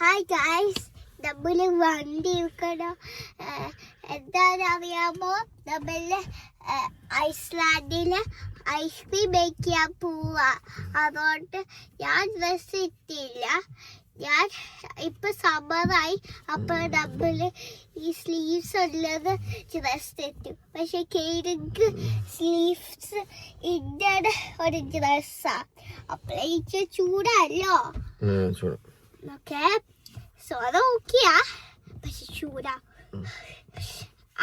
Hi guys, നമ്മൾ വണ്ടി എടുക്കണം. എന്താണെന്നറിയാമോ? നമ്മൾ ഐസ്ലാൻഡിൽ ഐസ്ക്രീം മേക്ക് ചെയ്യാൻ പോവാ. അതുകൊണ്ട് ഞാൻ ഡ്രസ് ഇട്ടില്ല. ഞാൻ ഇപ്പൊ സമ്മറായി. അപ്പൊ നമ്മൾ ഈ സ്ലീവ്സ് ഉള്ളത് ഡ്രസ് ഇട്ടു. പക്ഷെ കേരക്ക് സ്ലീവ്സ് ഇന്ന ഒരു ഡ്രസ്സാ. അപ്പോഴേക്ക് ചൂടല്ലോ. ഓക്കെ, സോ അത് ഓക്കെയാ. പക്ഷെ ചൂടാ.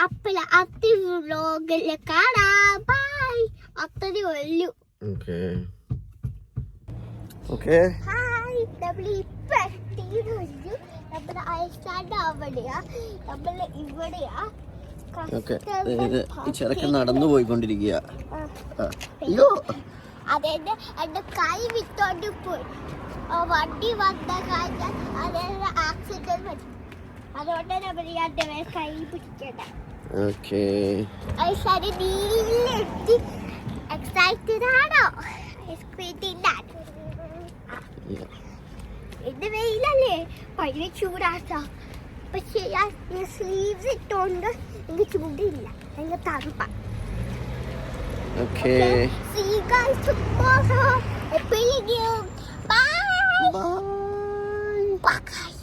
അപ്പോൾ അടുത്ത വ്ലോഗിൽ കാണാം. ബൈ. അത്രേ ഉള്ളൂ. ഹായ്, നമ്മൾ ഇപ്പൊ എത്തിയിരുന്നു. നമ്മുടെ ഐസ്ലാൻഡ് അവിടെയാ, നമ്മൾ ഇവിടെയാ. ചെറുക്കൻ നടന്നു പോയിക്കൊണ്ടിരിക്കുക. അതെന്നെ എന്റെ കൈ വിട്ടോണ്ട് പോയി. വണ്ടി വന്ന കഴിഞ്ഞാൽ അതായത് ആക്സിഡന്റ് പറ്റും. അതുകൊണ്ട് നമ്മൾ ഞാൻ കൈ പിടിക്കണ്ട. എക്സൈറ്റഡ് ആണോ? ഇത് വെയിലല്ലേ, ഭയങ്കര ചൂടാട്ടോ. പക്ഷെ ഞാൻ സ്ലീവ്സ് ഇട്ടോണ്ട് എനിക്ക് ചൂടില്ല, എനിക്ക് തണുപ്പാ. See you guys tomorrow. Epilogue. Bye. Bye.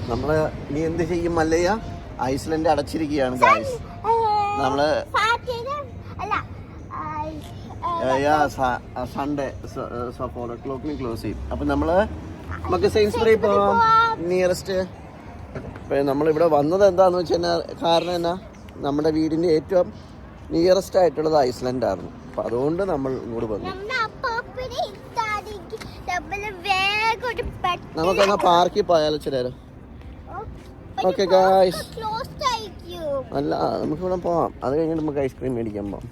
നമ്മള് ഇനി എന്ത് ചെയ്യും മല്ലയ്യ? ഐസ്ലൻഡ് അടച്ചിരിക്കുകയാണ് ഗൈസ്. നമ്മള് സൺഡേ 4 o'clock ക്ലോസ് ചെയ്യും. അപ്പൊ നമുക്ക് സെയിൻസ്ബറി പോവാം, നിയറസ്റ്റ്. നമ്മളിവിടെ വന്നത് എന്താന്ന് വെച്ച് കഴിഞ്ഞാൽ കാരണം എന്നാ, നമ്മുടെ വീടിന്റെ ഏറ്റവും നിയറസ്റ്റ് ആയിട്ടുള്ളത് ഐസ്ലൻഡ് ആയിരുന്നു. അപ്പൊ അതുകൊണ്ട് നമ്മൾ ഇങ്ങോട്ട് വന്നു. നമുക്കെന്നാ പാർക്കിൽ പോയാലോ ചിലരോ? ഓക്കെ ഗായ്സ്, അല്ല നമുക്കിവിടെ പോവാം. അത് കഴിഞ്ഞിട്ട് നമുക്ക് ഐസ്ക്രീം മേടിക്കാൻ പോവാം.